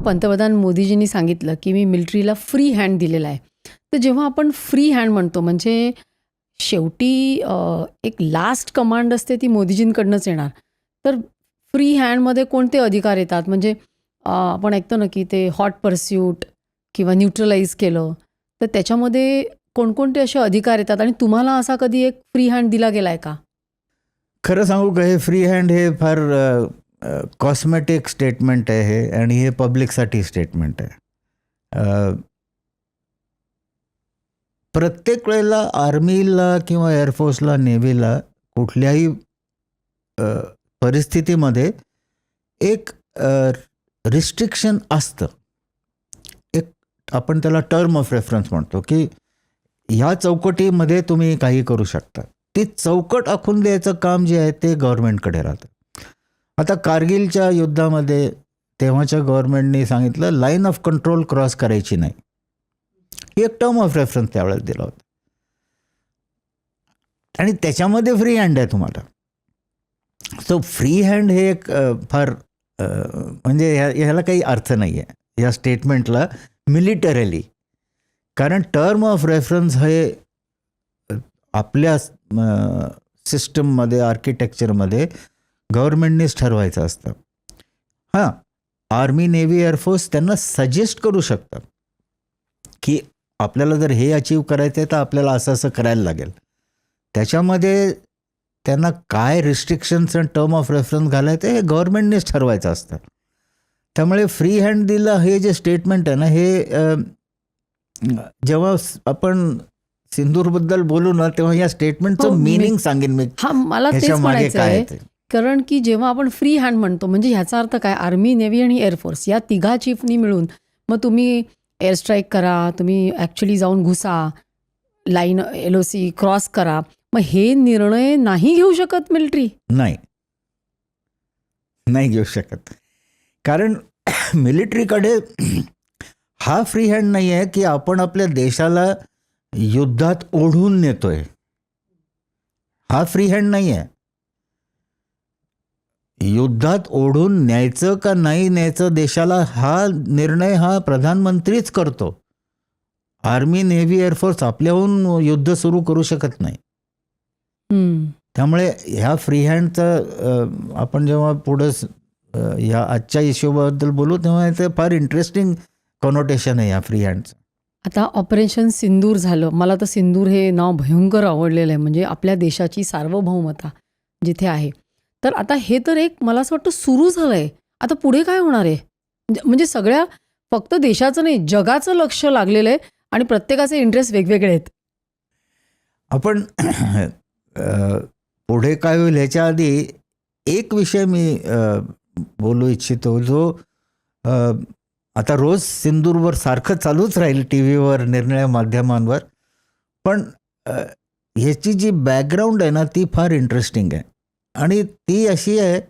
पंतप्रधान मोदीजींनी सांगितलं की मी मिलिटरीला फ्री हँड दिलेला आहे. तर जेव्हा आपण फ्री हँड म्हणतो म्हणजे शेवटी एक लास्ट कमांड असते ती मोदीजींकडनंच येणार. तर फ्री हँडमध्ये कोणते अधिकार येतात? म्हणजे आपण ऐकतो ना की ते हॉट पर्स्यूट किंवा न्यूट्रलाइज केलं, तर त्याच्यामध्ये कोणकोणते असे अधिकार येतात आणि तुम्हाला असा कधी एक फ्री हँड दिला गेला आहे का? खरं सांगू का, हे फ्री हँड हे फार कॉस्मेटिक स्टेटमेंट आहे हे, आणि हे पब्लिकसाठी स्टेटमेंट आहे. प्रत्येक वेळेला आर्मीला किंवा एअरफोर्सला, नेव्हीला कुठल्याही परिस्थितीमध्ये एक रिस्ट्रिक्शन असतं. एक आपण त्याला टर्म ऑफ रेफरन्स म्हणतो की ह्या चौकटीमध्ये तुम्ही काही करू शकता. ती चौकट आखून द्यायचं काम जे आहे ते गव्हर्नमेंटकडे राहतं. आता कारगिलच्या युद्धामध्ये तेव्हाच्या गव्हर्नमेंटने सांगितलं लाईन ऑफ कंट्रोल क्रॉस करायची नाही. ही एक टर्म ऑफ रेफरन्स त्यावेळेस दिला होता, आणि त्याच्यामध्ये फ्री हँड आहे तुम्हाला. सो फ्री हँड हे एक फार म्हणजे ह्याला काही अर्थ नाही आहे या स्टेटमेंटला मिलिटरली. कारण टर्म ऑफ रेफरन्स हे आपल्या सिस्टममध्ये, आर्किटेक्चरमध्ये गव्हर्नमेंटनेच ठरवायचं असतं. हां, आर्मी, नेव्ही, एअरफोर्स त्यांना सजेस्ट करू शकतात की आपल्याला जर हे अचीव करायचं आहे तर आपल्याला असं असं करायला लागेल. त्याच्यामध्ये त्यांना काय रिस्ट्रिक्शन्स आणि टर्म ऑफ रेफरन्स घालायचं हे गव्हर्नमेंटनेच ठरवायचं असतं. त्यामुळे फ्री हँड दिलं हे जे स्टेटमेंट आहे ना, हे जेव्हा आपण सिंदूरबद्दल बोलू ना तेव्हा या स्टेटमेंटचं मिनिंग सांगेन मी. हां, मला तेच म्हणायचं आहे. कारण की जेव्हा आपण फ्री हँड म्हणतो म्हणजे ह्याचा अर्थ काय, आर्मी, नेव्ही आणि एअरफोर्स या तिघा चीफनी मिळून मग तुम्ही एअर स्ट्राईक करा, तुम्ही ॲक्च्युली जाऊन घुसा, लाईन LOC क्रॉस करा, मग हे निर्णय नाही घेऊ शकत मिलिटरी? नाही घेऊ शकत. कारण मिलिटरीकडे हा फ्री हँड नाही आहे की आपण आपल्या देशाला युद्धात ओढून नेतोय. हा फ्री हँड नाही आहे. युद्धात ओढून न्यायचं का नाही न्यायचं देशाला हा निर्णय हा प्रधानमंत्रीच करतो. आर्मी, नेव्ही, एअरफोर्स आपल्याहून युद्ध सुरू करू शकत नाही. त्यामुळे ह्या फ्री हँडचं आपण जेव्हा पुढं या आजच्या इश्यूबद्दल बोलू तेव्हा ते फार इंटरेस्टिंग कॉनोटेशन आहे ह्या फ्री हँडचं. आता ऑपरेशन सिंदूर झालं. मला तर सिंदूर हे नाव भयंकर आवडलेलं आहे. म्हणजे आपल्या देशाची सार्वभौमता जिथे आहे. तर आता हे तर एक मला असं वाटतं सुरू झालं आहे. आता पुढे काय होणार आहे? म्हणजे सगळ्या फक्त देशाचं नाही जगाचं लक्ष लागलेलं आहे आणि प्रत्येकाचे इंटरेस्ट वेगवेगळे आहेत. आपण पुढे काय होईल ह्याच्या आधी एक विषय मी बोलू इच्छितो, जो आता रोज सिंदूरवर सारखं चालूच राहील टी व्हीवर, निरनिराळ्या माध्यमांवर, पण ह्याची जी बॅकग्राऊंड आहे ना ती फार इंटरेस्टिंग आहे. आणि ती अशी आहे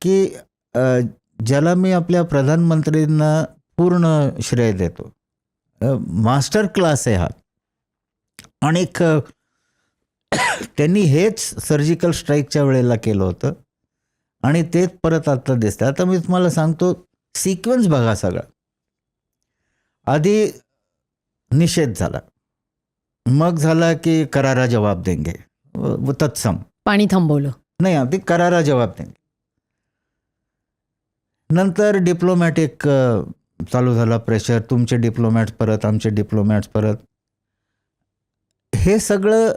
की ज्याला मी आपल्या प्रधानमंत्रींना पूर्ण श्रेय देतो. मास्टर क्लास आहे हा. आणि त्यांनी हेच सर्जिकल स्ट्राईकच्या वेळेला केलं होतं आणि तेच परत आता दिसतं. आता मी तुम्हाला सांगतो, सिक्वेन्स बघा सगळा. आधी निषेध झाला, मग झाला की करारा जवाब देंगे, तत्सम पाणी थांबवलं नाही, आधी करारा जवाब देंगे. नंतर डिप्लोमॅटिक चालू झाला प्रेशर, तुमचे डिप्लोमॅट्स परत, आमचे डिप्लोमॅट्स परत. हे सगळं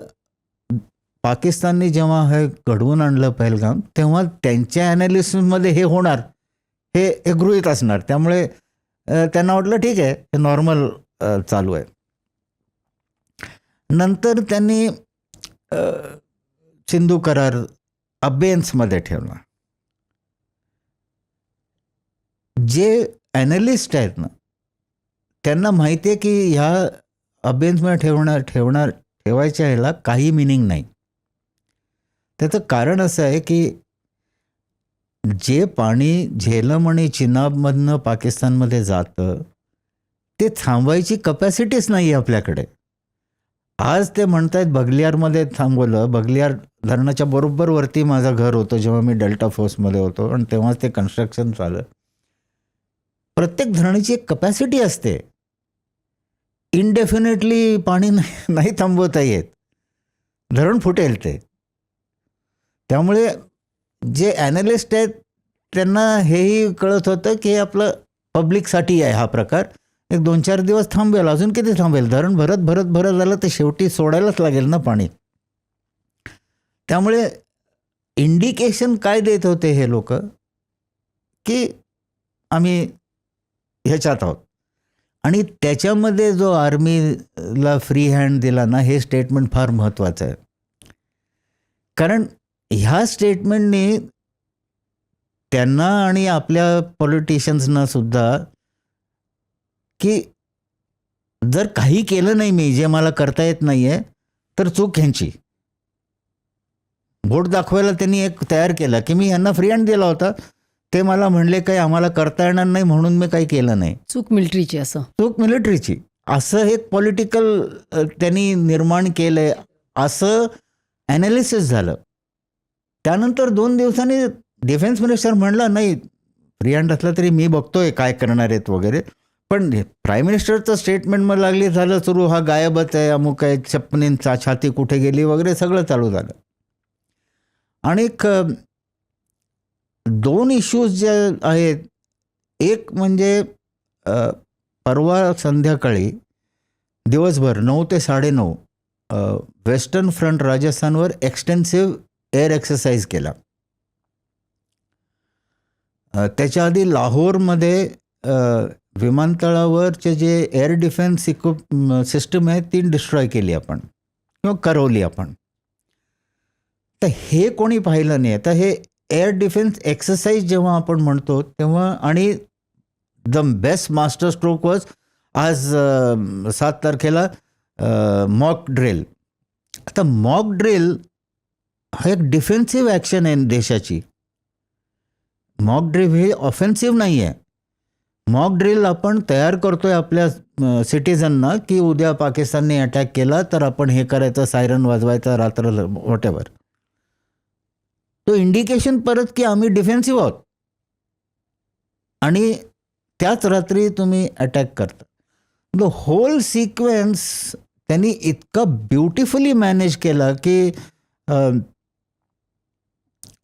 पाकिस्तानने जेव्हा हे घडवून आणलं पहलगाम, तेव्हा त्यांच्या ॲनालिसिसमध्ये हे होणार हे गृहीत असणार. त्यामुळे त्यांना वाटलं ठीक आहे, हे नॉर्मल चालू आहे. नंतर त्यांनी सिंधू करार अबेन्समध्ये ठेवला. जे ॲनालिस्ट आहेत ना त्यांना माहिती आहे की ह्या अबेन्समध्ये ठेवायच्या ह्याला काही मिनिंग नाही. त्याचं कारण असं आहे की जे पाणी झेलम आणि चिनाबमधनं पाकिस्तानमध्ये जातं ते थांबवायची कपॅसिटीच नाही आहे आपल्याकडे. आज ते म्हणतायत बगलियारमध्ये थांबवलं. बगलियार धरणाच्या बरोबर वरती माझं घर होतं जेव्हा मी डेल्टा फोर्समध्ये होतो, आणि तेव्हाच ते कन्स्ट्रक्शन झालं. प्रत्येक धरणाची एक कपॅसिटी असते. इनडेफिनेटली पाणी नाही थांबवता येत, धरण फुटेल ते. त्यामुळे जे ॲनालिस्ट आहेत त्यांना हेही कळत होतं की आपलं पब्लिकसाठी आहे हा प्रकार, एक 2-4 दिवस थांबेल, अजून किती थांबेल, धरण भरत भरत भरत झालं तर शेवटी सोडायलाच लागेल ना पाणी. त्यामुळे इंडिकेशन काय देत होते हे लोक की आम्ही ह्याच्यात आहोत. आणि त्याच्यामध्ये जो आर्मीला फ्री हँड दिला ना, हे स्टेटमेंट फार महत्त्वाचं आहे. कारण ह्या स्टेटमेंटने त्यांना आणि आपल्या पॉलिटिशियन्सना सुद्धा की जर काही केलं नाही मी, जे मला करता येत नाही आहे, तर चूक ह्यांची. बोट दाखवायला त्यांनी एक तयार केला की मी यांना फ्री हँड दिला होता, ते मला म्हणले काही आम्हाला करता येणार नाही म्हणून मी काही केलं नाही. चूक मिलिटरीची, असं चूक मिलिटरीची, असं एक पॉलिटिकल त्यांनी निर्माण केलंय, असं ॲनालिसिस झालं. त्यानंतर 2 दिवसांनी डिफेन्स मिनिस्टर म्हणला नाही फ्री हँड असला तरी मी बघतोय काय करणार आहेत वगैरे. पण प्राईम मिनिस्टरचं स्टेटमेंटमध्ये लागली झालं सुरू, हा गायबच आहे, अमुक आहे, छप्पनींचा छाती कुठे गेली वगैरे सगळं चालू झालं. आणि 2 इश्यूज जे आहेत, एक म्हणजे परवा संध्याकाळी दिवसभर 9 ते 9:30 वेस्टर्न फ्रंट राजस्थानवर एक्सटेन्सिव्ह एअर एक्सरसाइज केला. त्याच्या आधी लाहोरमध्ये विमानतळावरचे जे एअर डिफेन्स सिस्टम आहे ती डिस्ट्रॉय केली आपण किंवा करवली आपण. तर हे कोणी पाहिलं नाही. तर हे एअर डिफेन्स एक्सरसाइज जेव्हा आपण म्हणतो तेव्हा, आणि the best master stroke was आज 7 तारखेला मॉक ड्रिल. आता मॉक ड्रिल हा एक डिफेन्सिव्ह ॲक्शन आहे देशाची. मॉक ड्रिल हे ऑफेन्सिव्ह नाही आहे. मॉक ड्रिल आपण तयार करतोय आपल्या सिटीजनना की उद्या पाकिस्तानने अटॅक केला तर आपण हे करायचं, सायरन वाजवायचा रात्र व्हॉटेवर. तो इंडिकेशन परत की आम्ही डिफेन्सिव्ह आहोत, आणि त्याच रात्री तुम्ही अटॅक करता. द होल सिक्वेन्स त्यांनी इतका ब्युटिफुली मॅनेज केला की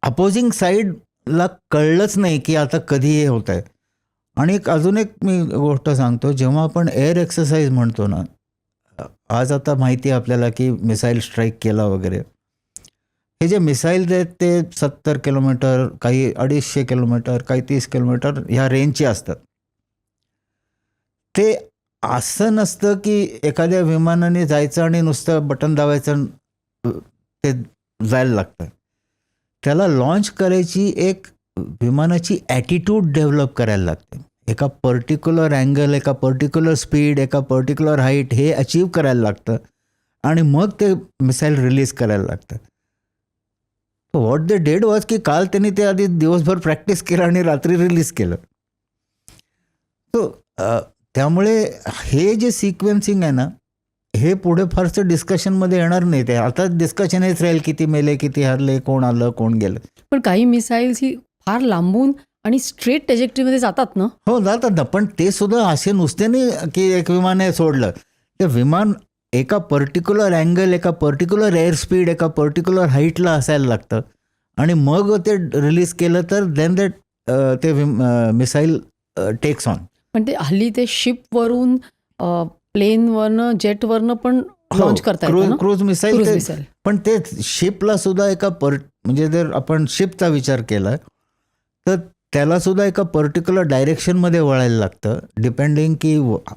अपोजिंग साईडला कळलंच नाही की आता कधी हे होत आहे. आणि अजून एक मी गोष्ट सांगतो, जेव्हा आपण एअर एक्सरसाइज म्हणतो ना, आज आता माहिती आहे आपल्याला की मिसाईल स्ट्राईक केला वगैरे, हे जे मिसाईल आहेत ते 70 किलोमीटर, काही 250 किलोमीटर, काही 30 किलोमीटर ह्या रेंजचे असतात. ते असं नसतं की एखाद्या विमानाने जायचं आणि नुसतं बटन दाबायचं ते जायला लागतं. त्याला लॉन्च करायची एक विमानाची ॲटिट्यूड डेव्हलप करायला लागते. एका पर्टिक्युलर अँगल, एका पर्टिक्युलर स्पीड, एका पर्टिक्युलर हाईट हे अचीव करायला लागतं, आणि मग ते मिसाईल रिलीज करायला लागतं. व्हॉट दे डेड वॉज की काल त्यांनी ते आधी दिवसभर प्रॅक्टिस केलं आणि रात्री रिलीज केलं. सो त्यामुळे हे जे सिक्वेन्सिंग आहे ना, हे पुढे फारसं डिस्कशनमध्ये येणार नाही. ते आता डिस्कशन हेच राहील, किती मेले, किती हरले, कोण आलं, कोण गेलं. पण काही मिसाईल्स ही फार लांबून आणि स्ट्रेट ट्रॅजेक्टरीमध्ये जातात ना. हो, जातात ना, पण ते सुद्धा असे नुसते नाही की एक विमान सोडलं. ते विमान एका पर्टिक्युलर अँगल, एका पर्टिक्युलर एअर स्पीड, एका पर्टिक्युलर हाईटला असायला लागतं, आणि मग ते रिलीज केलं तर देन दॅट ते मिसाईल टेक्स ऑन. पण ते हल्ली ते शिपवरून, प्लेनवरनं, जेटवरनं पण लॉन्च करता येतं ना, क्रूज क्रूज मिसाईल. मिसाईल. पण ते शिपला सुद्धा एका म्हणजे जर आपण शिपचा विचार केला तर त्याला सुद्धा एका पर्टिक्युलर डायरेक्शनमध्ये वळायला लागतं, डिपेंडिंग की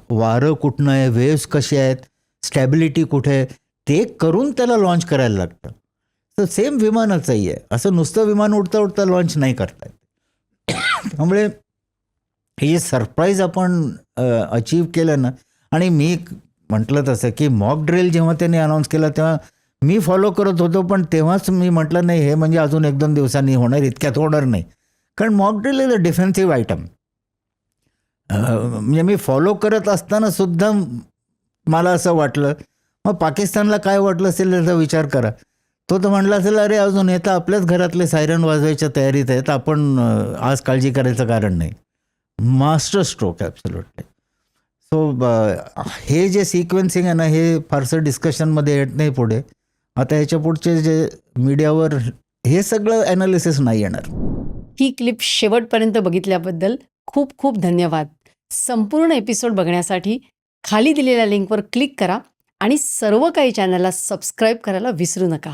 वारं कुठनं आहे, वेव्स कसे आहेत, स्टॅबिलिटी कुठे आहे, ते करून त्याला लॉन्च करायला लागतं. तर सेम विमानाचंही आहे, असं नुसतं विमान उडता उडता लॉन्च नाही करता येत. त्यामुळे हे सरप्राईज आपण अचीव केलं ना. आणि मी म्हटलं तसं की मॉक ड्रिल जेव्हा त्यांनी अनाऊन्स केलं तेव्हा मी फॉलो करत होतो, पण तेव्हाच मी म्हटलं नाही हे म्हणजे अजून 1-2 दिवसांनी होणार, इतक्यात होणार नाही. कारण mock drill is a defensive item. म्हणजे मी फॉलो करत असताना सुद्धा मला असं वाटलं, मग पाकिस्तानला काय वाटलं असेल याचा विचार करा. तो तर म्हटला असेल अरे अजून हे तर आपल्याच घरातले सायरन वाजवायच्या तयारीत आहेत, आपण आज काळजी करायचं कारण नाही. Master stroke absolutely. सो हे जे सिक्वेन्सिंग आहे ना, हे फारसं डिस्कशनमध्ये येत नाही पुढे. आता ह्याच्या पुढचे जे मीडियावर हे सगळं ॲनालिसिस नाही येणार. ही क्लिप शेवटपर्यंत बघितल्याबद्दल खूप खूप धन्यवाद. संपूर्ण एपिसोड बघण्यासाठी खाली दिलेल्या लिंकवर क्लिक करा आणि सर्व काही चॅनलला सबस्क्राईब करायला विसरू नका.